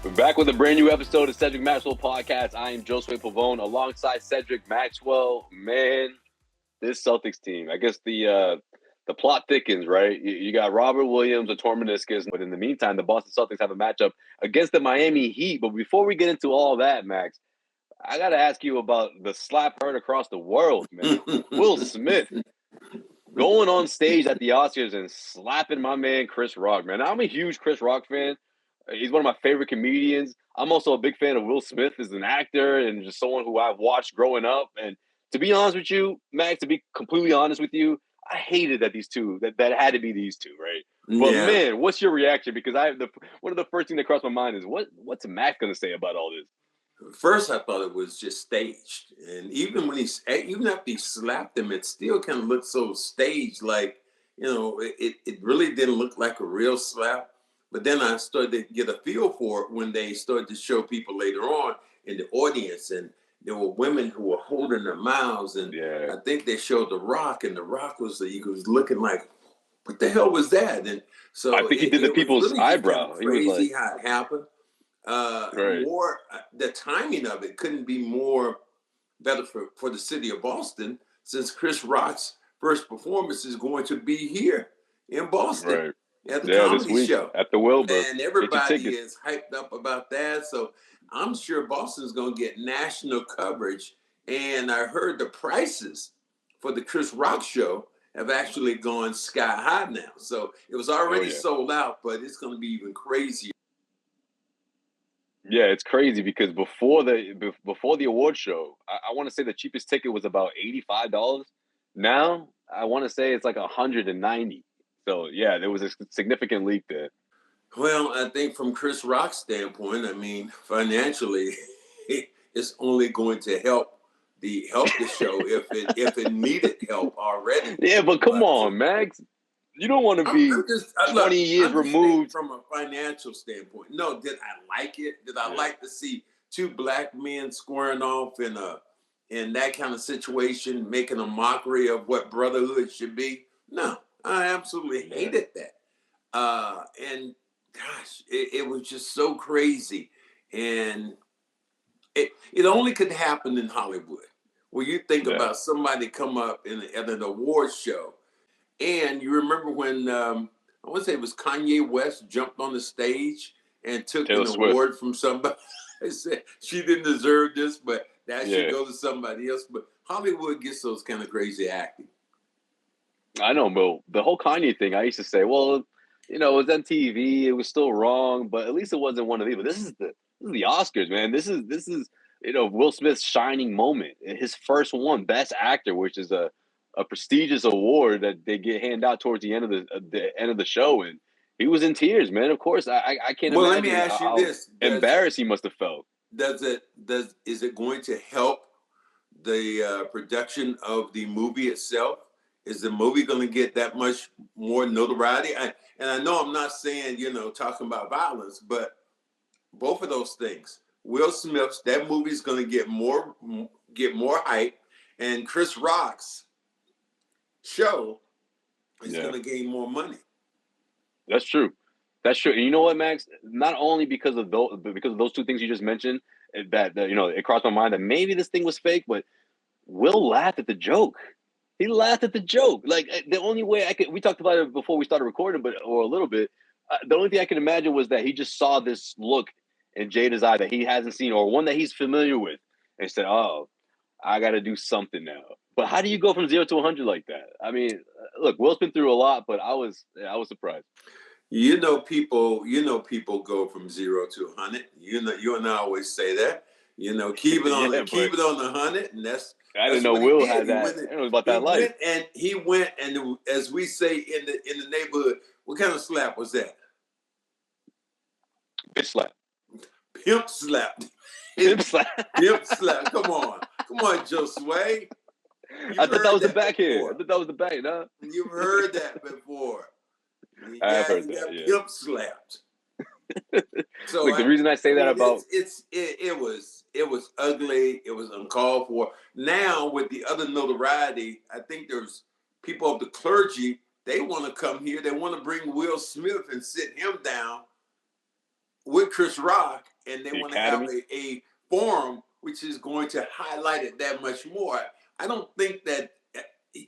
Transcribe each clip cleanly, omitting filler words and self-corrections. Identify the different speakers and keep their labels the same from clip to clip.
Speaker 1: We're back with a brand new episode of Cedric Maxwell Podcast. I am Josue Pavone alongside Cedric Maxwell. Man, this Celtics team, I guess the plot thickens, right? You got Robert Williams, a torn meniscus, but in the meantime, the Boston Celtics have a matchup against the Miami Heat. But before we get into all that, Max, I got to ask you about the slap heard across the world, man. Will Smith going on stage at the Oscars and slapping my man Chris Rock, man. I'm a huge Chris Rock fan. He's one of my favorite comedians. I'm also a big fan of Will Smith as an actor and just someone who I've watched growing up. And to be honest with you, Max, to be completely honest with you, I hated that these two, that had to be these two, right? But man, what's your reaction? Because one of the first things that crossed my mind is what's Max going to say about all this?
Speaker 2: First, I thought it was just staged, and even after he slapped him, it still kind of looked so staged. Like, it really didn't look like a real slap. But then I started to get a feel for it when they started to show people later on in the audience, and there were women who were holding their mouths, and I think they showed The Rock, and The Rock was looking like, what the hell was that? And so
Speaker 1: I think he did the people's really eyebrow.
Speaker 2: Crazy how it happened. More the timing of it couldn't be more better for the city of Boston, since Chris Rock's first performance is going to be here in Boston at the comedy show
Speaker 1: at the Wilbur,
Speaker 2: and everybody is hyped up about that. So I'm sure Boston's going to get national coverage. And I heard the prices for the Chris Rock show have actually gone sky high now. So it was already sold out, but it's going to be even crazier.
Speaker 1: Yeah, it's crazy because before the award show, I want to say the cheapest ticket was about $85. Now I want to say it's like $190. So yeah, there was a significant leak there.
Speaker 2: Well, I think from Chris Rock's standpoint, I mean, financially, it's only going to help the show if it needed help already.
Speaker 1: Yeah, but come on, Max. You don't want to be 20 years removed.
Speaker 2: From a financial standpoint. No, did I like it? Did I like to see two black men squaring off in that kind of situation, making a mockery of what brotherhood should be? No, I absolutely hated that. And gosh, it was just so crazy. And it only could happen in Hollywood, where you think about somebody come up at an award show. And you remember when, I want to say it was Kanye West jumped on the stage and took an award from somebody. I said, she didn't deserve this, but that should go to somebody else. But Hollywood gets those kind of crazy acting.
Speaker 1: I know, Mo. The whole Kanye thing, I used to say, well, it was MTV. It was still wrong, but at least it wasn't one of these. But this is the Oscars, man. This is Will Smith's shining moment. His first one, Best Actor, which is a prestigious award that they get handed out towards the end of the show, and he was in tears, man. Of course, I can't imagine.
Speaker 2: Let me ask you this:
Speaker 1: embarrassed he must have felt.
Speaker 2: Is it going to help the production of the movie itself? Is the movie going to get that much more notoriety? And I know I'm not saying talking about violence, but both of those things. Will Smith's that movie's going to get more hype, and Chris Rock's show is going to gain more money.
Speaker 1: That's true. And you know what, Max? Not only because of those two things you just mentioned, that it crossed my mind that maybe this thing was fake, but Will laughed at the joke. He laughed at the joke. Like, the only way we talked about it before we started recording, or a little bit. The only thing I can imagine was that he just saw this look in Jada's eye that he hasn't seen, or one that he's familiar with, and said, "Oh, I got to do something now." But how do you go from 0 to 100 like that? I mean, look, Will's been through a lot, but I was surprised.
Speaker 2: People go from 0 to 100. You and I always say that. Keep it on the 100, and that's.
Speaker 1: I didn't know Will had that. I didn't know about that life.
Speaker 2: He went, and as we say in the neighborhood, what kind of slap was that?
Speaker 1: Bitch slap.
Speaker 2: Pimp slap.
Speaker 1: Pimp slap.
Speaker 2: Pimp slap. Come on, Josue.
Speaker 1: I thought that was the backhand. I thought that was the back, huh?
Speaker 2: You've heard that before.
Speaker 1: I have heard that. Yeah.
Speaker 2: Pimp slapped.
Speaker 1: So the reason I say that about
Speaker 2: it was ugly. It was uncalled for. Now with the other notoriety, I think there's people of the clergy. They want to come here. They want to bring Will Smith and sit him down with Chris Rock, and they
Speaker 1: The
Speaker 2: want to have
Speaker 1: Academy?
Speaker 2: a forum which is going to highlight it that much more. I don't think that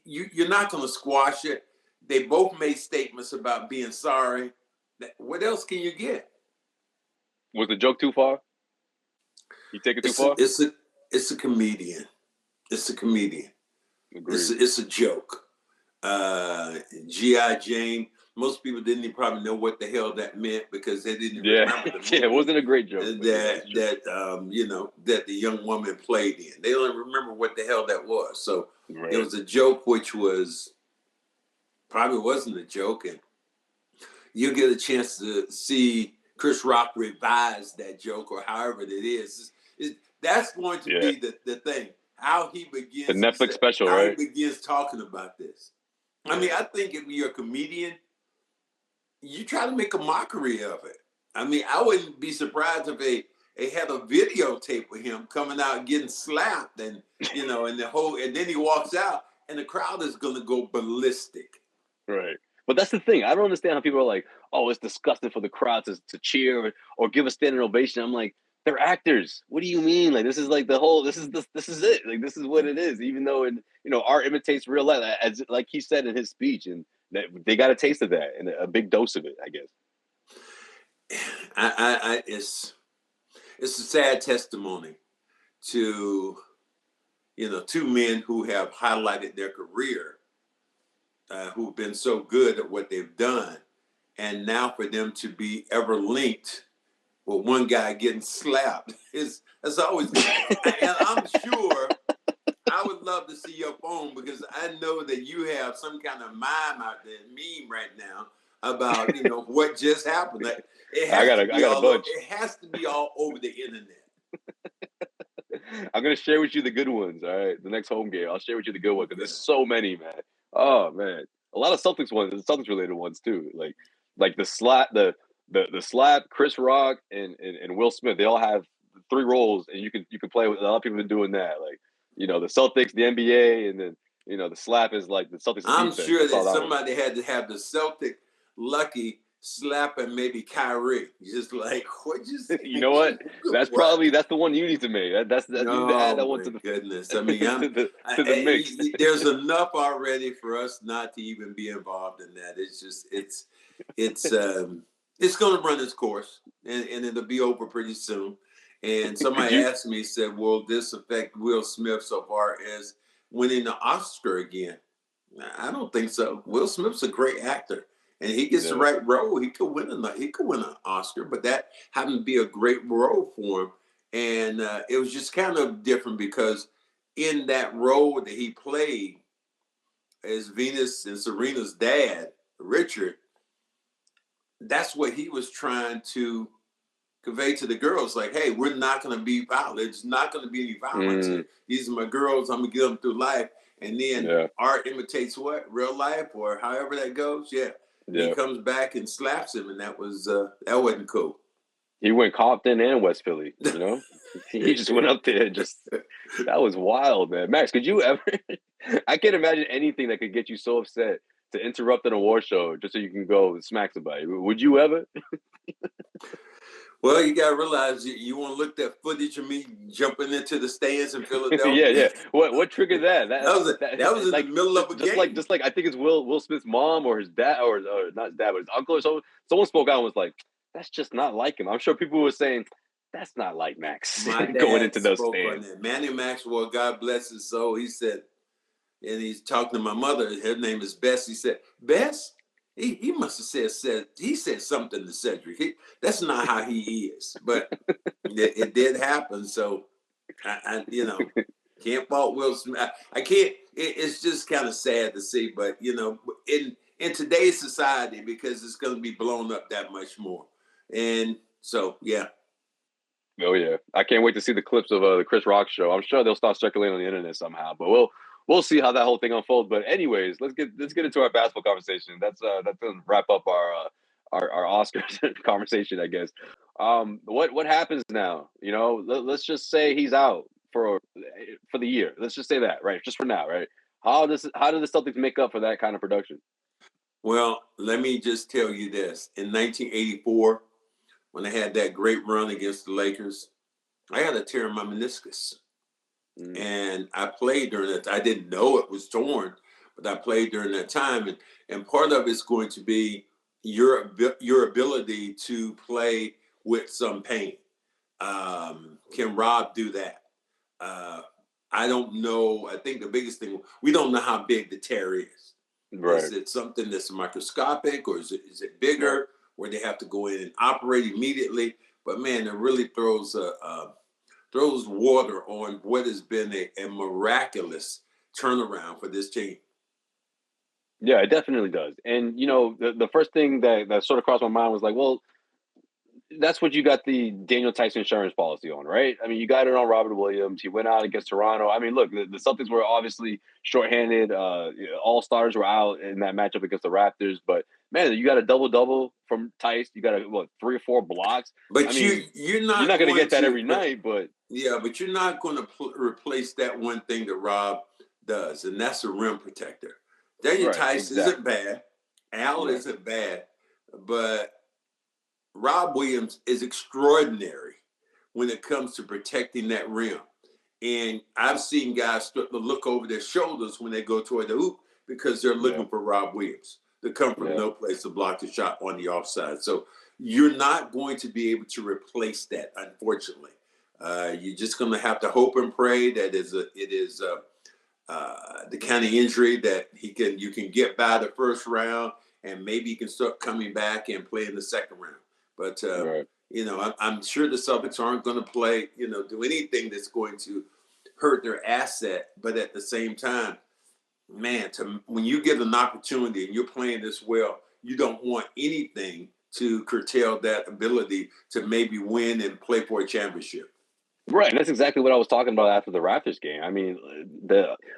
Speaker 2: you're not going to squash it. They both made statements about being sorry. What else can you get?
Speaker 1: Was the joke too far? You take it too far?
Speaker 2: It's a comedian. It's a comedian.
Speaker 1: Agreed.
Speaker 2: It's a joke. G.I. Jane. Most people didn't even probably know what the hell that meant because they didn't remember the movie.
Speaker 1: Yeah, it wasn't a great joke.
Speaker 2: That the young woman played in. They don't remember what the hell that was. So
Speaker 1: right.
Speaker 2: It was a joke, which was probably wasn't a joke, and you get a chance to see Chris Rock revise that joke or however it is. That's going to be the thing. How he begins
Speaker 1: the Netflix special,
Speaker 2: how
Speaker 1: right?
Speaker 2: he begins talking about this. I mean, I think if you're a comedian, you try to make a mockery of it. I mean, I wouldn't be surprised if they had a videotape with him coming out getting slapped, and and then he walks out, and the crowd is going to go ballistic.
Speaker 1: Right. But that's the thing. I don't understand how people are like, "Oh, it's disgusting for the crowd to cheer or give a standing ovation." I'm like, they're actors. What do you mean? Like, this is like the whole. This is it. Like, this is what it is. Even though art imitates real life, as like he said in his speech, and they got a taste of that and a big dose of it, I guess.
Speaker 2: It's a sad testimony to two men who have highlighted their career, who've been so good at what they've done, and now for them to be ever linked with one guy getting slapped that's always good. And I'm sure I would love to see your phone because I know that you have some kind of meme right now about what just happened. Like, it has to be all over the internet.
Speaker 1: I'm gonna share with you the good ones. All right, the next home game, I'll share with you the good ones because there's so many, man. Oh man, a lot of Celtics ones, Celtics related ones too. Like the slap, the slap, Chris Rock and Will Smith. They all have 3 roles, and you can play with. A lot of people have been doing that. Like the Celtics, the NBA, and then the slap is like the Celtics.
Speaker 2: I'm
Speaker 1: defense.
Speaker 2: sure that somebody had to have the Celtic lucky slapping maybe Kyrie. Just like, what you say?
Speaker 1: You know what? That's the one you need to make. You need to add that one to the
Speaker 2: goodness. I mean, to
Speaker 1: the mix.
Speaker 2: There's enough already for us not to even be involved in that. It's just it's going to run its course, and it'll be over pretty soon. And somebody asked me, said, "Will this affect Will Smith so far as winning the Oscar again?" I don't think so. Will Smith's a great actor, and he gets the right role. He could win an Oscar, but that happened to be a great role for him. And it was just kind of different because in that role that he played as Venus and Serena's dad, Richard, that's what he was trying to convey to the girls. Like, hey, we're not going to be violent. There's not going to be any violence. These are my girls. I'm going to get them through life. And then art imitates what? Real life, or however that goes. Yeah. He comes back and slaps him, and that wasn't cool.
Speaker 1: He went Compton and West Philly, He just went up there. That was wild, man. Max, could you ever? I can't imagine anything that could get you so upset to interrupt an award show just so you can go smack somebody. Would you ever?
Speaker 2: Well, you gotta realize you want to look at footage of me jumping into the stands in Philadelphia.
Speaker 1: yeah. What triggered that?
Speaker 2: That was in the middle of a game.
Speaker 1: Just like I think it's Will Smith's mom or his dad or not his dad, but his uncle or someone. Someone spoke out and was like, "That's just not like him." I'm sure people were saying, "That's not like Max."
Speaker 2: My dad
Speaker 1: going into those
Speaker 2: spoke
Speaker 1: stands.
Speaker 2: On that. Manny Maxwell, God bless his soul. He said, and he's talking to my mother. Her name is Bess. He said, "Bess." He must have said he said something to Cedric. That's not how he is, but it did happen. So I can't fault Will Smith. I can't. It's just kind of sad to see, but in today's society, because it's going to be blown up that much more, and so yeah.
Speaker 1: Oh yeah, I can't wait to see the clips of the Chris Rock show. I'm sure they'll start circulating on the internet somehow, but we'll see how that whole thing unfolds. But anyways, let's get into our basketball conversation. That's gonna wrap up our Oscars conversation, I guess. What happens now? Let's just say he's out for the year. Let's just say that, right? Just for now, right? How do the Celtics make up for that kind of production?
Speaker 2: Well, let me just tell you this: in 1984, when I had that great run against the Lakers, I had a tear in my meniscus. And I played during that. I didn't know it was torn, but I played during that time. And part of it's going to be your ability to play with some pain. Can Rob do that? I don't know. I think the biggest thing, we don't know how big the tear is. Right. Is it something that's microscopic, or is it bigger, where they have to go in and operate immediately? But man, it really throws water on what has been a miraculous turnaround for this team.
Speaker 1: Yeah, it definitely does. And, the first thing that sort of crossed my mind was like, well, that's what you got the Daniel Tice insurance policy on, right? I mean, you got it on Robert Williams. He went out against Toronto. I mean, look, the Celtics were obviously shorthanded. All stars were out in that matchup against the Raptors. But, man, you got a double-double from Tice. You got 3 or 4 blocks.
Speaker 2: But you're not
Speaker 1: going to get that every night. But
Speaker 2: yeah, but you're not going to replace that one thing that Rob does, and that's a rim protector. Daniel Tice isn't bad. Al isn't bad. But Rob Williams is extraordinary when it comes to protecting that rim. And I've seen guys start to look over their shoulders when they go toward the hoop because they're looking for Rob Williams to come from no place to block the shot on the offside. So you're not going to be able to replace that, unfortunately. You're just going to have to hope and pray that it is the kind of injury that you can get by the first round, and maybe you can start coming back and play in the second round. But, I'm sure the Celtics aren't going to play, do anything that's going to hurt their asset. But at the same time, man, when you get an opportunity and you're playing this well, you don't want anything to curtail that ability to maybe win and play for a championship.
Speaker 1: Right, and that's exactly what I was talking about after the Raptors game. I mean,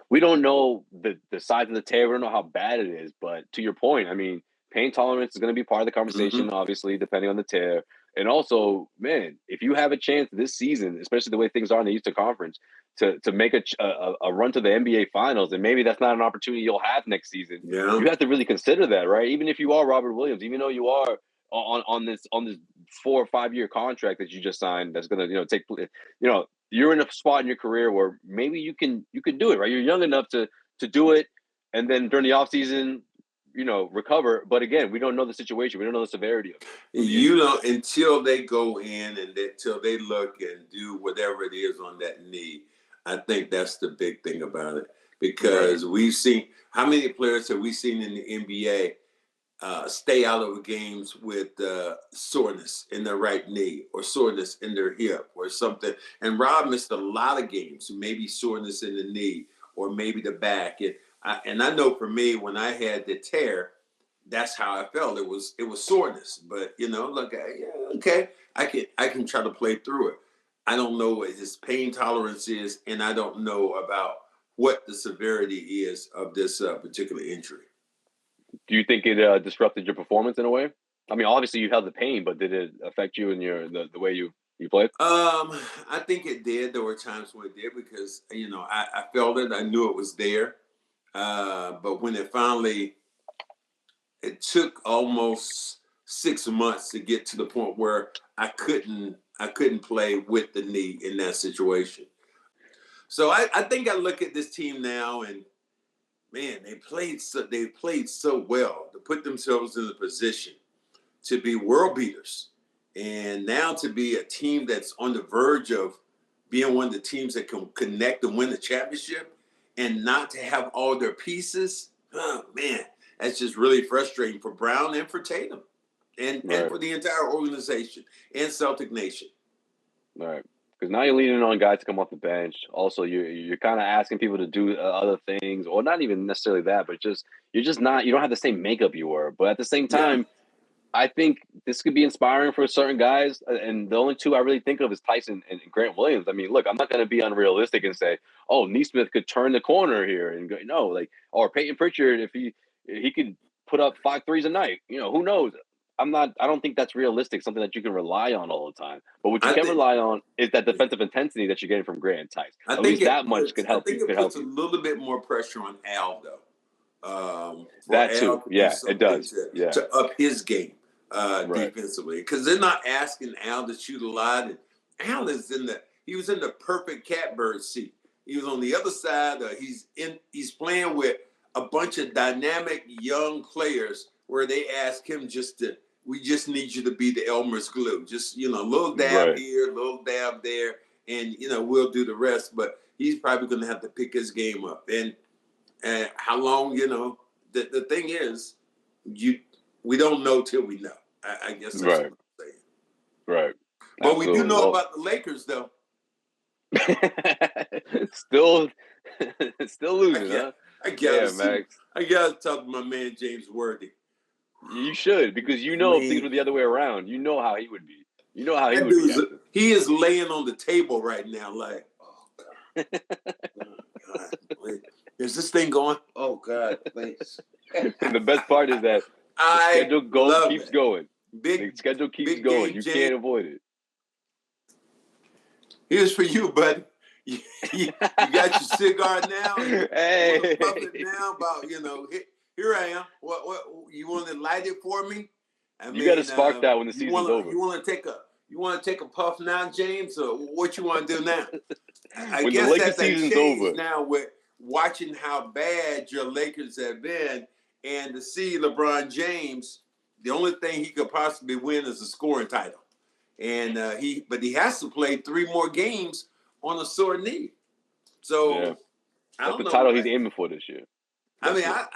Speaker 1: we don't know the size of the tear. We don't know how bad it is. But to your point, I mean, pain tolerance is going to be part of the conversation, obviously, depending on the tear. And also, man, if you have a chance this season, especially the way things are in the Eastern Conference, to make a run to the NBA Finals, and maybe that's not an opportunity you'll have next season, you have to really consider that, right? Even if you are Robert Williams, even though you are on this 4 or 5 year contract that you just signed, that's going to take, you're in a spot in your career where maybe you can do it, right? You're young enough to do it, and then during the offseason, recover. But again, we don't know the situation. We don't know the severity of it.
Speaker 2: Until they go in and until they look and do whatever it is on that knee. I think that's the big thing about it, because we've seen, how many players have we seen in the NBA stay out of games with soreness in their right knee or soreness in their hip or something. And Rob missed a lot of games, maybe soreness in the knee or maybe the back. And I know for me, when I had the tear, that's how I felt. It was soreness, but look, I can try to play through it. I don't know what his pain tolerance is, and I don't know about what the severity is of this particular injury.
Speaker 1: Do you think it disrupted your performance in a way? I mean, obviously you held the pain, but did it affect you in the way you played?
Speaker 2: I think it did. There were times when it did, because I felt it. I knew it was there. But when it took almost 6 months to get to the point where I couldn't play with the knee in that situation. So I think I look at this team now, and man, they played so well to put themselves in the position to be world beaters, and now to be a team that's on the verge of being one of the teams that can connect and win the championship, and not to have all their pieces. Oh man, that's just really frustrating for Brown and for Tatum, and for the entire organization and Celtic Nation.
Speaker 1: All right. Because now you're leaning on guys to come off the bench. Also, you're kind of asking people to do other things, or not even necessarily that, but you don't have the same makeup you were. But at the same time, I think this could be inspiring for certain guys. And the only two I really think of is Tyson and Grant Williams. I mean, look, I'm not going to be unrealistic and say, oh, Nesmith could turn the corner here and go, no, or Peyton Pritchard, if he could put up 5 threes a night, who knows? I don't think that's realistic, something that you can rely on all the time. But what you can rely on is that defensive intensity that you're getting from Grant and Tice. At least that much could help you.
Speaker 2: I think it puts a little bit more pressure on Al, though.
Speaker 1: That too. Yeah, it does.
Speaker 2: To up his game. defensively, because they're not asking Al to shoot a lot. And Al he was in the perfect catbird seat. He was on the other side. He's playing with a bunch of dynamic young players where they ask him we just need you to be the Elmer's glue. Just, a little dab here, a little dab there, and, we'll do the rest. But he's probably going to have to pick his game up. And how long, the thing is, we don't know till we know. I guess that's what I'm saying.
Speaker 1: Right.
Speaker 2: But Absolutely. We do know about the Lakers, though.
Speaker 1: still losing, huh?
Speaker 2: I gotta talk to my man James Worthy.
Speaker 1: You should, because if things were the other way around, you know how he would be. You know how he would be.
Speaker 2: He is laying on the table right now, like, oh God. Wait, is this thing going? Oh God, please.
Speaker 1: And the best part is that the schedule keeps going. The schedule keeps going. You can't avoid it.
Speaker 2: Here's for you, bud. You got your cigar now.
Speaker 1: Hey.
Speaker 2: Puff it now about, here I am. What you want to light it for me?
Speaker 1: You got to spark that when the season's over.
Speaker 2: You want to take a puff now, James, or what you want to do now? I
Speaker 1: when
Speaker 2: guess
Speaker 1: the Lakers
Speaker 2: that's
Speaker 1: season's
Speaker 2: over
Speaker 1: over.
Speaker 2: now with watching how bad your Lakers have been, and to see LeBron James, the only thing he could possibly win is a scoring title. And he has to play 3 more games on a sore knee. So
Speaker 1: that's the title he's aiming for this year.
Speaker 2: I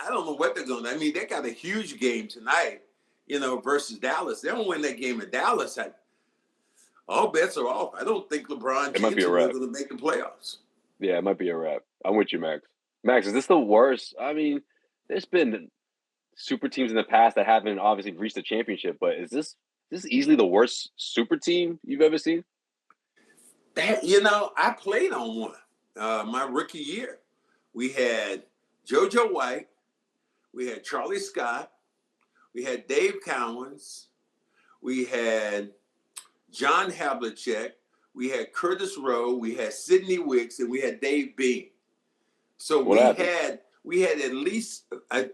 Speaker 2: don't know what they're going to. They got a huge game tonight, versus Dallas. They don't win that game in Dallas. All bets are off. I don't think LeBron James is going to make the playoffs.
Speaker 1: Yeah, it might be a wrap. I'm with you, Max. Max, is this the worst? There's been super teams in the past that haven't obviously reached the championship, but is this easily the worst super team you've ever seen?
Speaker 2: I played on one my rookie year. We had JoJo White, we had Charlie Scott, we had Dave Cowens, we had John Havlicek, we had Curtis Rowe, we had Sidney Wicks, and we had Dave Beam. So we had at least I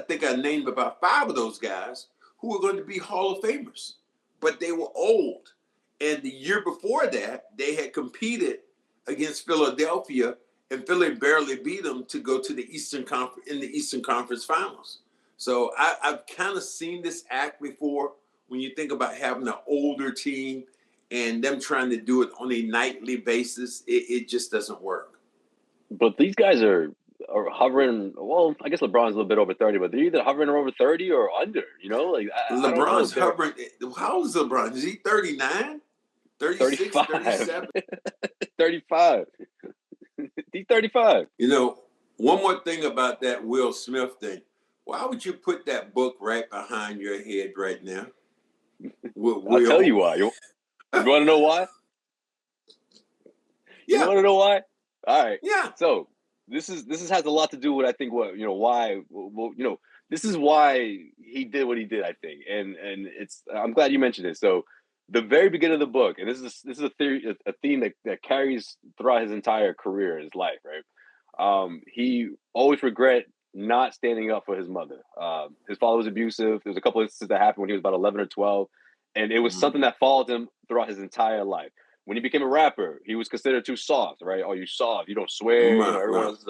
Speaker 2: think I named about 5 of those guys who were going to be Hall of Famers, but they were old. And the year before that, they had competed against Philadelphia, and Philly barely beat them to go to the Eastern Conference Finals. So I've kind of seen this act before when you think about having an older team and them trying to do it on a nightly basis. It just doesn't work.
Speaker 1: But these guys are hovering. Well, I guess LeBron's a little bit over 30, but they're either hovering over 30 or under.
Speaker 2: LeBron's hovering. How old is LeBron? Is he 39? 36, 37?
Speaker 1: 35. He's 35.
Speaker 2: One more thing about that Will Smith thing. Why would you put that book right behind your head right now?
Speaker 1: I'll tell you why. You want to know why?
Speaker 2: Yeah.
Speaker 1: You want to know why? All right.
Speaker 2: Yeah.
Speaker 1: So this has a lot to do with, I think, why. This is why he did what he did, I think, and I'm glad you mentioned it. So the very beginning of the book, and this is a theme that carries throughout his entire career, his life, right? He always regret not standing up for his mother. His father was abusive. There was a couple of instances that happened when he was about 11 or 12, and it was something that followed him throughout his entire life. When he became a rapper, he was considered too soft, right? Oh, you soft, you don't swear. Everyone else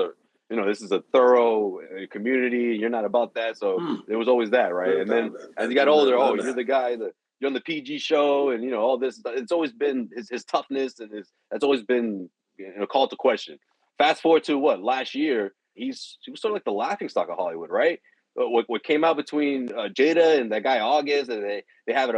Speaker 1: this is a thorough community. You're not about that. So there was always that, right? And then as he got older, you're the guy that you're on the PG show, and all this. It's always been his toughness, and that's always been called to question. Fast forward to last year, he was sort of like the laughingstock of Hollywood, right? What came out between Jada and that guy August, and they have an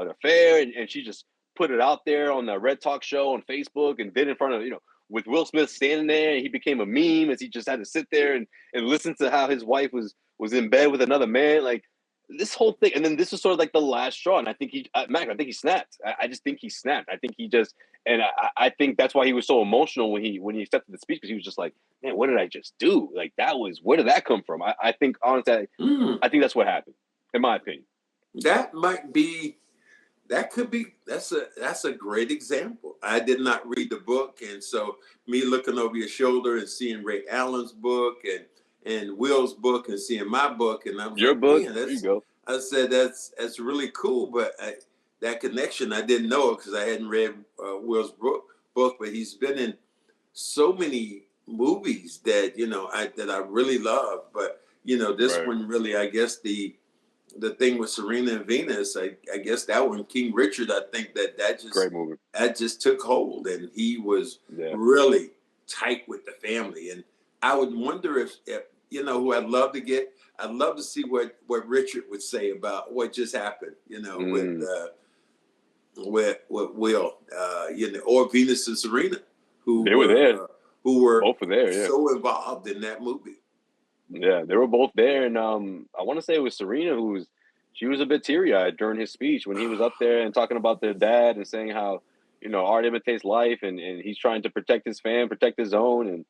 Speaker 1: affair, and she just put it out there on the Red Talk show on Facebook, and did in front of with Will Smith standing there, and he became a meme as he just had to sit there and listen to how his wife was in bed with another man, like this whole thing. And then this was sort of like the last straw, and I think he snapped. I just think he snapped. I think he just, and I think that's why he was so emotional when he accepted the speech, because he was just like, man, what did I just do? Like where did that come from? I think honestly, I think that's what happened, in my opinion.
Speaker 2: That's a great example. I did not read the book, and so me looking over your shoulder and seeing Ray Allen's book and Will's book and seeing my book, and I'm
Speaker 1: your book. There you go.
Speaker 2: I said that's really cool, but that connection I didn't know because I hadn't read Will's book. But he's been in so many movies that I really love. But this one really, I guess the thing with Serena and Venus, I guess that one, King Richard, I think that just
Speaker 1: great movie.
Speaker 2: That just took hold, and he was really tight with the family. And I would wonder if who I'd love to see what Richard would say about what just happened, with Will, or Venus and Serena, who
Speaker 1: they were there,
Speaker 2: who were
Speaker 1: both were there,
Speaker 2: so involved in that movie.
Speaker 1: Yeah, they were both there, and I want to say it was Serena she was a bit teary-eyed during his speech when he was up there and talking about their dad and saying how art imitates life, and he's trying to protect his fan, protect his own, and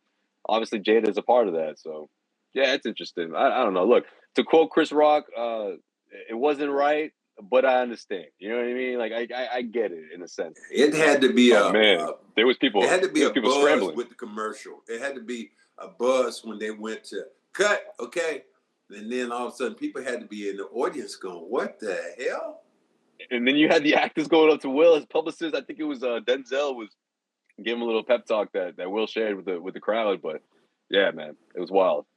Speaker 1: obviously Jada is a part of that. So yeah, it's interesting. I don't know. Look, to quote Chris Rock, it wasn't right, but I understand. You know what I mean? Like I get it in a sense.
Speaker 2: It had to be
Speaker 1: there was people.
Speaker 2: It had to be a buzz
Speaker 1: scrambling
Speaker 2: with the commercial. It had to be a buzz when they went to cut. Okay, and then all of a sudden people had to be in the audience going, "What the hell?"
Speaker 1: And then you had the actors going up to Will, his publicist. I think it was Denzel was giving him a little pep talk that Will shared with the crowd. But yeah, man, it was wild.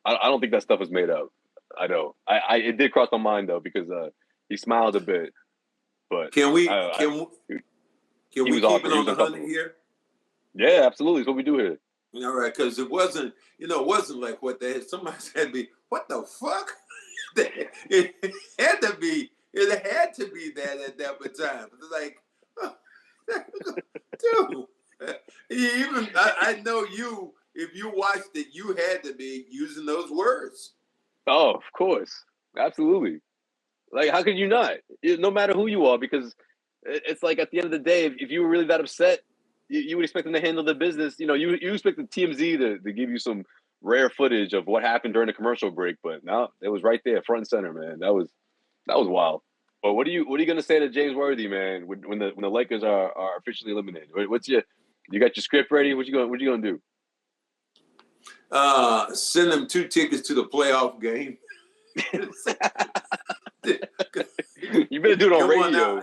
Speaker 1: I don't think that stuff was made up. I know. It did cross my mind though because he smiled a bit. But
Speaker 2: can we keep it on the 100 here?
Speaker 1: Yeah, absolutely. It's what we do here.
Speaker 2: All right, because it wasn't like what they had. Somebody said, "Be what the fuck?" It had to be that at that time. It's like, dude, even I know you. If you watched it, you had to be using those words.
Speaker 1: Oh, of course, absolutely. Like, how could you not? No matter who you are, because it's like at the end of the day, if you were really that upset, you would expect them to handle the business. You expect the TMZ to give you some rare footage of what happened during the commercial break, but no, it was right there, front and center, man. That was wild. But what are you gonna say to James Worthy, man, when the Lakers are officially eliminated? You got your script ready? What you gonna do?
Speaker 2: Send them 2 tickets to the playoff game.
Speaker 1: You better do it on radio.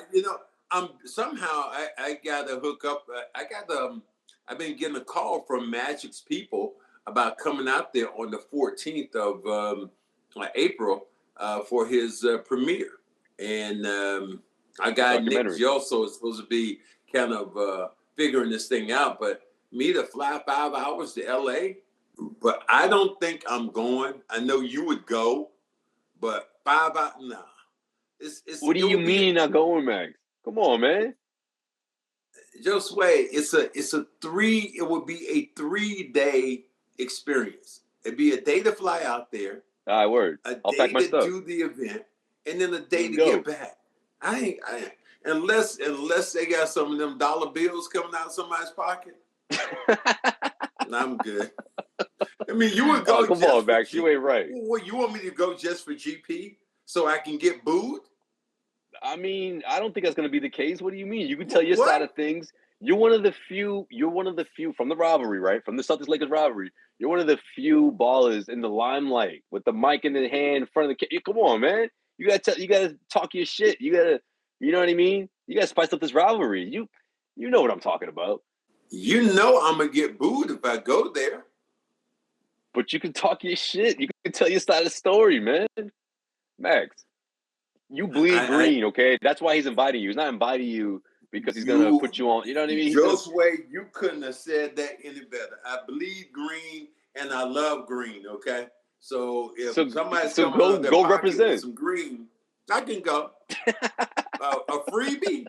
Speaker 2: Somehow I got to hook up. I've been getting a call from Magic's people about coming out there on the 14th of April for his premiere. And our guy Nick Josue is supposed to be kind of figuring this thing out. But me to fly 5 hours to LA, but I don't think I'm going. I know you would go, but 5 hours, nah.
Speaker 1: What do you mean you're not going, Max? Come on, man.
Speaker 2: Josue, it would be a 3-day experience. It'd be a day to fly out there.
Speaker 1: All right, word. I'll pack my stuff.
Speaker 2: Do the event, and then a day to get back. I ain't unless they got some of them dollar bills coming out of somebody's pocket. I'm good. I mean, you would go.
Speaker 1: Come on, Max. You ain't right.
Speaker 2: What, you want me to go just for GP so I can get booed?
Speaker 1: I mean, I don't think that's going to be the case. What do you mean? You can tell your side of things. You're one of the few from the rivalry, right? From the Celtics Lakers rivalry. You're one of the few ballers in the limelight with the mic in the hand in front of the. Come on, man. You gotta talk your shit. You know what I mean? You gotta spice up this rivalry. You know what I'm talking about.
Speaker 2: You know I'm gonna get booed if I go there.
Speaker 1: But you can talk your shit. You can tell your side of the story, man. Max, you bleed green, okay? That's why he's inviting you. He's not inviting you because he's going to put you on. You know what I mean?
Speaker 2: Josue, you couldn't have said that any better. I bleed green and I love green, okay? So if somebody's coming out of their pocket
Speaker 1: represent
Speaker 2: with some green, I can go. A freebie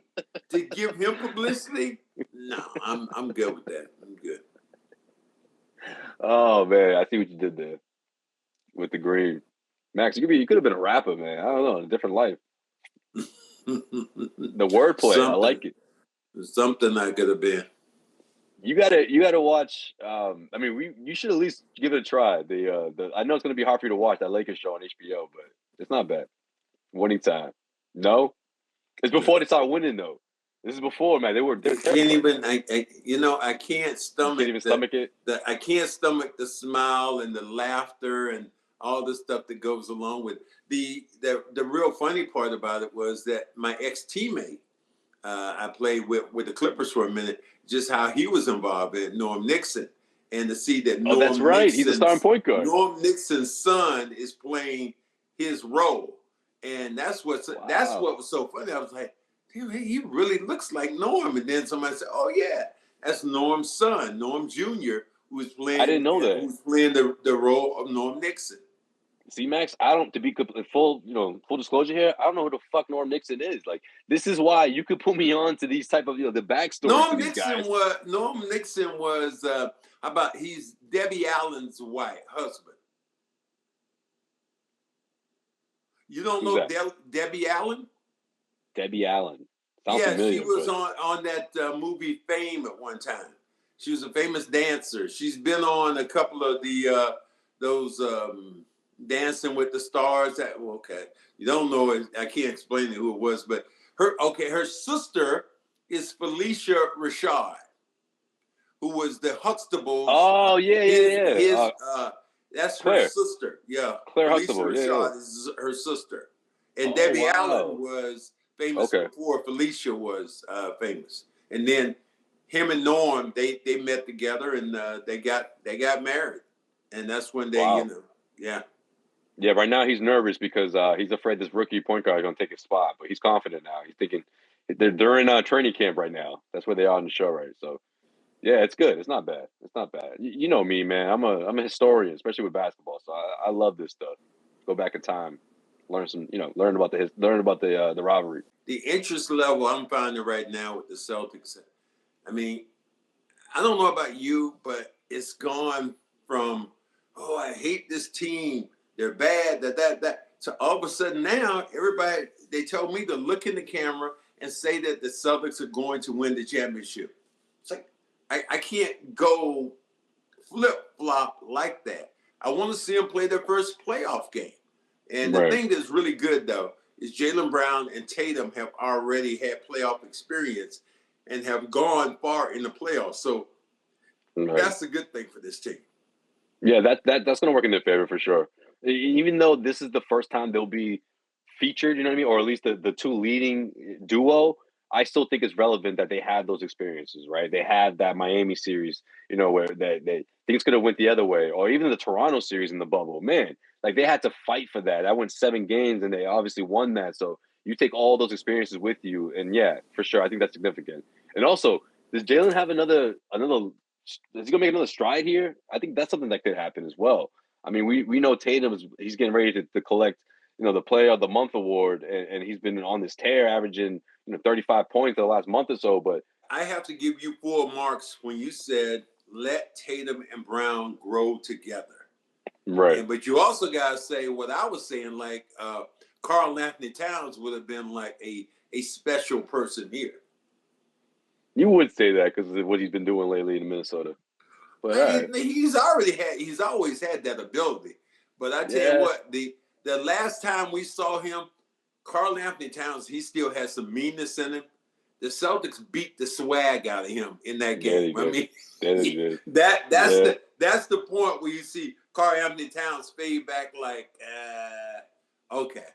Speaker 2: to give him publicity? No, I'm good with that. I'm good.
Speaker 1: Oh man, I see what you did there with the green. Max, you could have been a rapper, man. I don't know, in a different life. The wordplay, I like it.
Speaker 2: Something I could have been.
Speaker 1: You gotta watch. You should at least give it a try. I know it's gonna be hard for you to watch that Lakers show on HBO, but it's not bad. Winning time. No, it's before they start winning though. This is before, man. I
Speaker 2: can't even. I can't stomach.
Speaker 1: You can't even stomach it.
Speaker 2: I can't stomach the smile and the laughter and all the stuff that goes along with the real funny part about it was that my ex-teammate I played with the Clippers for a minute, just how he was involved in Norm Nixon. And to see that
Speaker 1: that's right. He's a starting point guard.
Speaker 2: Norm Nixon's son is playing his role. And that's what was so funny. I was like, damn, he really looks like Norm. And then somebody said, oh yeah, that's Norm's son, Norm Jr., who's playing.
Speaker 1: I didn't know that.
Speaker 2: Who's playing the role of Norm Nixon.
Speaker 1: See, Max, I don't, to be full disclosure here, I don't know who the fuck Norm Nixon is. Like, this is why you could put me on to these type of, the backstory.
Speaker 2: Norm Nixon was he's Debbie Allen's husband. You don't know Debbie Allen? Debbie Allen.
Speaker 1: Sounds familiar,
Speaker 2: she was on that movie Fame at one time. She was a famous dancer. She's been on a couple of those Dancing with the Stars. You don't know it. I can't explain who it was, but her sister is Felicia Rashad, who was the Huxtables.
Speaker 1: Oh yeah.
Speaker 2: That's
Speaker 1: Claire.
Speaker 2: her sister. Yeah,
Speaker 1: Claire
Speaker 2: Felicia
Speaker 1: Huxtable.
Speaker 2: Rashad is her sister, and Debbie Allen was famous before Felicia was famous. And then him and Norm, they met together and they got married, and that's when they
Speaker 1: Yeah, right now he's nervous because he's afraid this rookie point guard is going to take his spot, but he's confident now. He's thinking they're in training camp right now. That's where they are in the show, right? So, yeah, it's good. It's not bad. It's not bad. You know me, man. I'm a historian, especially with basketball. So I love this stuff. Go back in time, learn about the rivalry.
Speaker 2: The interest level I'm finding right now with the Celtics. I mean, I don't know about you, but it's gone from I hate this team. They're bad, that. So all of a sudden now, everybody, they told me to look in the camera and say that the Celtics are going to win the championship. It's like, I can't go flip-flop like that. I want to see them play their first playoff game. And the thing that's really good, though, is Jaylen Brown and Tatum have already had playoff experience and have gone far in the playoffs. So that's a good thing for this team.
Speaker 1: Yeah, that's going to work in their favor for sure. Even though this is the first time they'll be featured, you know what I mean? Or at least the two leading duo, I still think it's relevant that they have those experiences, right? They had that Miami series, where they things could have went the other way, or even the Toronto series in the bubble. Man, like they had to fight for that. That went 7 games, and they obviously won that. So you take all those experiences with you, and yeah, for sure, I think that's significant. And also, does Jaylen have another? Is he gonna make another stride here? I think that's something that could happen as well. I mean, we know Tatum he's getting ready to collect, the Player of the Month award, and he's been on this tear, averaging 35 points the last month or so. But
Speaker 2: I have to give you full marks when you said let Tatum and Brown grow together,
Speaker 1: right?
Speaker 2: But you also gotta say what I was saying, like Karl Anthony Towns would have been like a special person here.
Speaker 1: You would say that because of what he's been doing lately in Minnesota. But
Speaker 2: he's always had that ability. But I tell you what, the last time we saw him, Karl Anthony Towns, he still has some meanness in him. The Celtics beat the swag out of him in that game.
Speaker 1: Yeah,
Speaker 2: I mean,
Speaker 1: that's
Speaker 2: the point where you see Karl Anthony Towns fade back like, okay,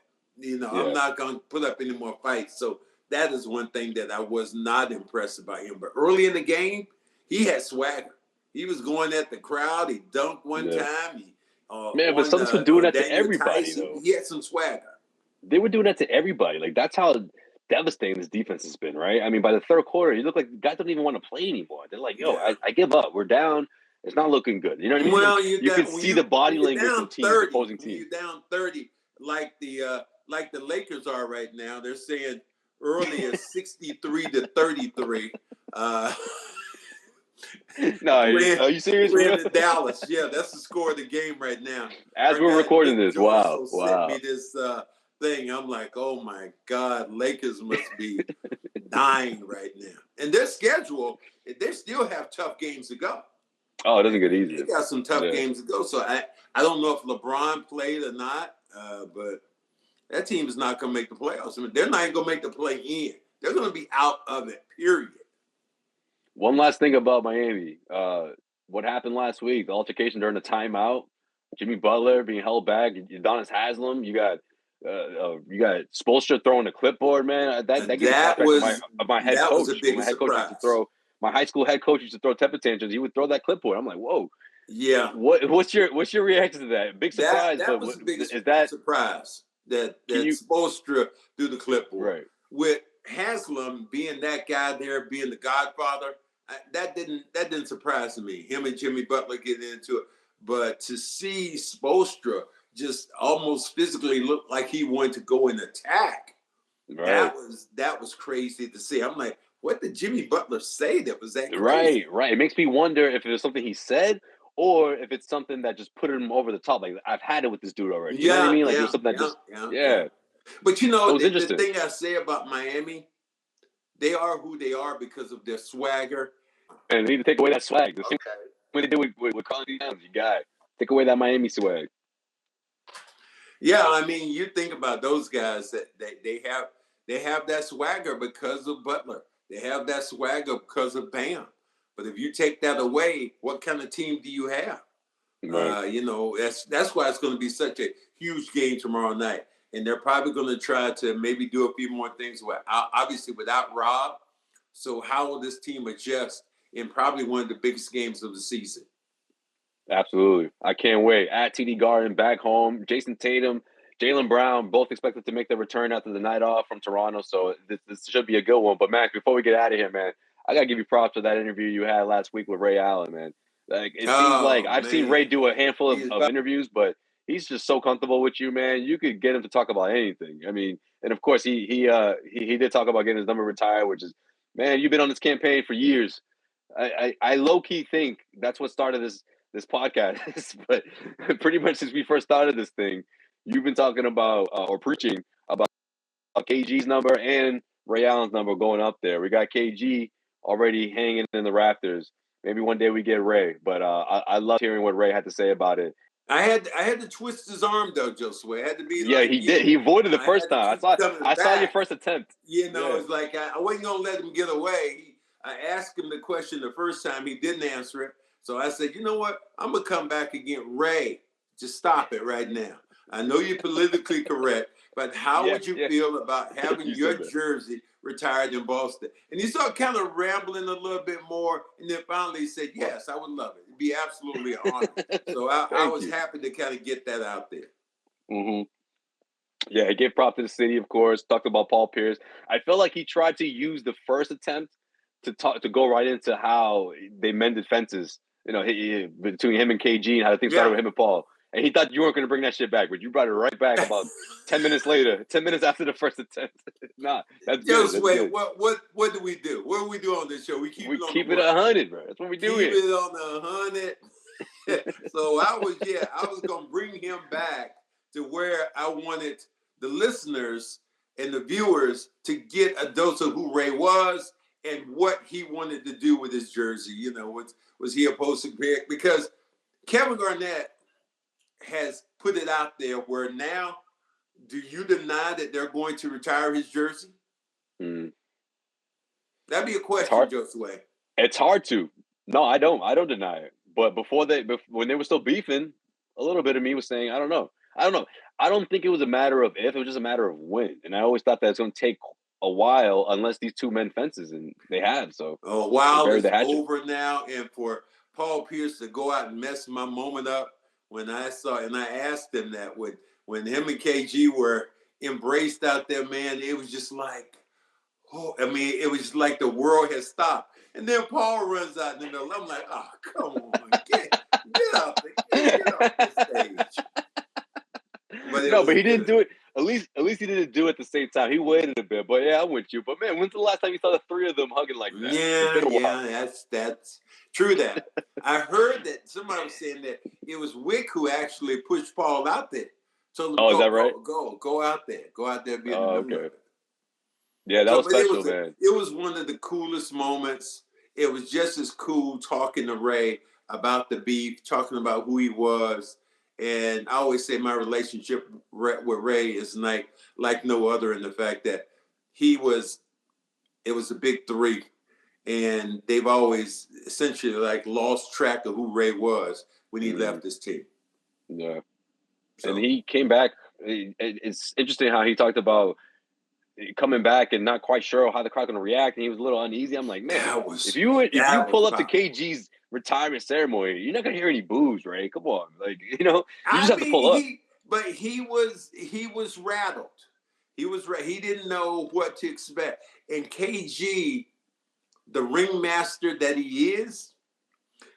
Speaker 2: I'm not going to put up any more fights. So that is one thing that I was not impressed about him. But early in the game, he had swagger. He was going at the crowd. He dunked one time.
Speaker 1: But Celtics were doing that to everybody,
Speaker 2: Tyson.
Speaker 1: though.
Speaker 2: He had some swagger.
Speaker 1: They were doing that to everybody. Like, that's how devastating this defense has been, right? I mean, by the third quarter, you look like guys don't even want to play anymore. They're like, I give up. We're down. It's not looking good. You know what I mean?
Speaker 2: Well,
Speaker 1: you can see the body language from teams, opposing teams.
Speaker 2: You're down 30, like the Lakers are right now. They're saying earlier 63-33.
Speaker 1: No, are you serious?
Speaker 2: We're in Dallas. Yeah, that's the score of the game right now.
Speaker 1: As we're recording this, wow.
Speaker 2: Sent me this thing. I'm like, oh my God, Lakers must be dying right now. And their schedule, they still have tough games to go.
Speaker 1: Oh, it doesn't get easier.
Speaker 2: They got some tough games to go. So I don't know if LeBron played or not, but that team is not going to make the playoffs. I mean, they're not even going to make the play-in. They're going to be out of it, period.
Speaker 1: One last thing about Miami. What happened last week, the altercation during the timeout, Jimmy Butler being held back, Udonis Haslem, you got You got Spoelstra throwing a clipboard, man. That gives me flashbacks of my head coach.
Speaker 2: Was a big
Speaker 1: my head
Speaker 2: surprise.
Speaker 1: coach used to throw. My high school head coach used to throw temper tantrums. He would throw that clipboard. I'm like, whoa.
Speaker 2: Yeah.
Speaker 1: What's your reaction to that? Big surprise.
Speaker 2: That
Speaker 1: but
Speaker 2: was the biggest surprise that Spoelstra threw the clipboard.
Speaker 1: Right.
Speaker 2: With Haslam being that guy there, being the godfather, that didn't surprise me. Him and Jimmy Butler getting into it. But to see Spoelstra just almost physically look like he wanted to go and attack, that was crazy to see. I'm like, what did Jimmy Butler say that was that crazy?
Speaker 1: Right. It makes me wonder if it was something he said or if it's something that just put him over the top. Like, I've had it with this dude already. You know what I mean? Like, it was something that just
Speaker 2: But you know, the thing I say about Miami, they are who they are because of their swagger.
Speaker 1: And they need to take away that swag. The same way they did with Carl Towns. You got take away that Miami swag.
Speaker 2: Yeah, I mean, you think about those guys that they have that swagger because of Butler. They have that swagger because of Bam. But if you take that away, what kind of team do you have? Right. You know, that's why it's going to be such a huge game tomorrow night. And they're probably going to try to maybe do a few more things obviously without Rob. So how will this team adjust in probably one of the biggest games of the season?
Speaker 1: Absolutely. I can't wait. At TD Garden, back home, Jason Tatum, Jaylen Brown, both expected to make their return after the night off from Toronto. So this should be a good one. But, Max, before we get out of here, man, I got to give you props for that interview you had last week with Ray Allen, man. Like, it seems like I've seen Ray do a handful of interviews, but he's just so comfortable with you, man. You could get him to talk about anything. I mean, and of course he did talk about getting his number retired, which is, man, you've been on this campaign for years. I low key think that's what started this podcast. But pretty much since we first started this thing, you've been talking about or preaching about KG's number and Ray Allen's number going up there. We got KG already hanging in the rafters. Maybe one day we get Ray, but I love hearing what Ray had to say about it.
Speaker 2: I had to twist his arm though, Josue. It had to be
Speaker 1: he did. He avoided the first time. I saw your first attempt.
Speaker 2: You know, it's like I wasn't gonna let him get away. I asked him the question the first time. He didn't answer it. So I said, you know what? I'm gonna come back again. Ray, just stop it right now. I know you're politically correct, but how would you feel about having your jersey retired in Boston? And he started kind of rambling a little bit more, and then finally he said, yes, I would love it. It'd be absolutely an honor. So I was happy to kind of get that out there.
Speaker 1: Mm-hmm. Yeah, he gave props to the city, of course, talked about Paul Pierce. I felt like he tried to use the first attempt to go right into how they mended fences, you know, between him and KG and how things started with him and Paul. And he thought you weren't going to bring that shit back, but you brought it right back about 10 minutes later, 10 minutes after the first attempt. Nah, that's good.
Speaker 2: Just wait, what do we do? What do we do on this show? We keep it
Speaker 1: 100, bro. That's what we do here.
Speaker 2: Keep it on 100. So I was going to bring him back to where I wanted the listeners and the viewers to get a dose of who Ray was and what he wanted to do with his jersey. You know, was he opposed to pick? Because Kevin Garnett has put it out there where now, do you deny that they're going to retire his jersey? That'd be a question, Josue.
Speaker 1: It's hard to. No, I don't. I don't deny it. But when they were still beefing, a little bit of me was saying, I don't know. I don't think it was a matter of if, it was just a matter of when. And I always thought that it's going to take a while unless these two mend fences, and they have. So
Speaker 2: a while is over now, and for Paul Pierce to go out and mess my moment up when I asked him that when him and KG were embraced out there, man, it was just like, it was just like the world has stopped. And then Paul runs out in the middle. I'm like, oh, come on, get off the stage.
Speaker 1: But he didn't do it. At least he didn't do it at the same time. He waited a bit. But yeah, I'm with you. But man, when's the last time you saw the three of them hugging like that?
Speaker 2: Yeah, that's true. That I heard that somebody was saying that it was Wick who actually pushed Paul out there. So
Speaker 1: is that right?
Speaker 2: Go out there. Go out there. Be in the middle of it.
Speaker 1: Yeah, that was special, man.
Speaker 2: It was one of the coolest moments. It was just as cool talking to Ray about the beef, talking about who he was. And I always say my relationship with Ray is like no other, in the fact that it was a big three. And they've always essentially lost track of who Ray was when he left this team.
Speaker 1: Yeah. So, and he came back it's interesting how he talked about coming back and not quite sure how the crowd's going to react, and he was a little uneasy. I'm like, man, if you pull up to KG's retirement ceremony, you're not going to hear any boos, right? Come on, like, you just have to pull up.
Speaker 2: But he was rattled. He didn't know what to expect. And KG, the ringmaster that he is,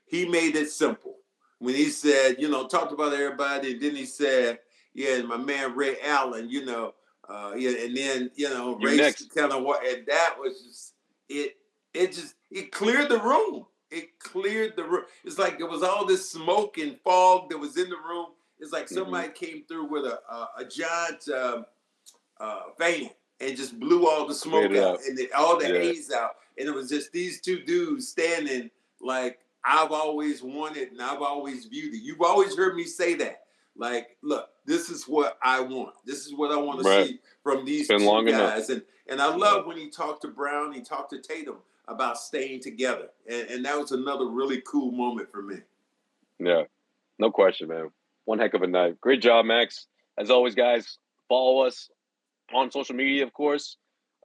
Speaker 2: he made it simple. When he said, talked about everybody, and then he said, yeah, my man Ray Allen, and then, race kind of what, and that was just, it cleared the room. It cleared the room. It's like there was all this smoke and fog that was in the room. It's like somebody came through with a giant fan and just blew all the smoke out and all the haze out. And it was just these two dudes standing like I've always wanted and I've always viewed it. You've always heard me say that. Like, look, this is what I want. This is what I want to see from these two guys. Enough. And I love when he talked to Brown, he talked to Tatum about staying together. And that was another really cool moment for me.
Speaker 1: Yeah, no question, man. One heck of a night. Great job, Max. As always, guys, follow us on social media, of course.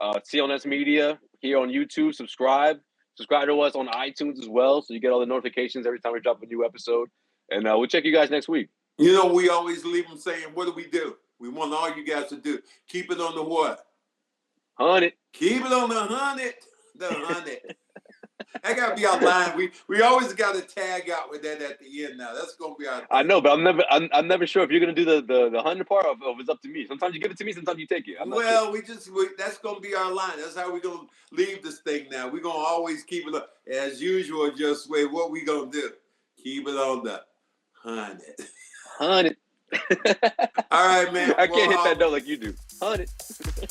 Speaker 1: CLNS Media here on YouTube. Subscribe to us on iTunes as well, so you get all the notifications every time we drop a new episode. And we'll check you guys next week.
Speaker 2: We always leave them saying, what do? We want all you guys to do. Keep it on the what?
Speaker 1: 100.
Speaker 2: Keep it on the 100. The 100. That got to be our line. We always got to tag out with that at the end now. That's going to be our thing.
Speaker 1: I know, but I'm never sure if you're going to do the 100 part or if it's up to me. Sometimes you give it to me, sometimes you take it.
Speaker 2: Well, sure. That's going to be our line. That's how we're going to leave this thing now. We're going to always keep it up. As usual, just wait, what we going to do? Keep it on the 100.
Speaker 1: 100.
Speaker 2: All right, man.
Speaker 1: I can't hit that note like you do. 100.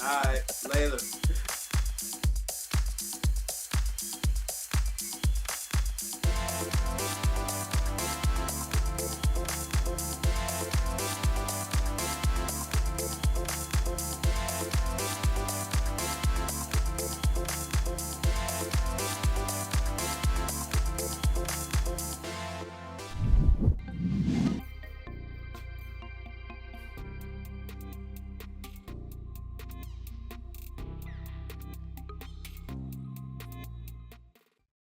Speaker 2: All right. Later.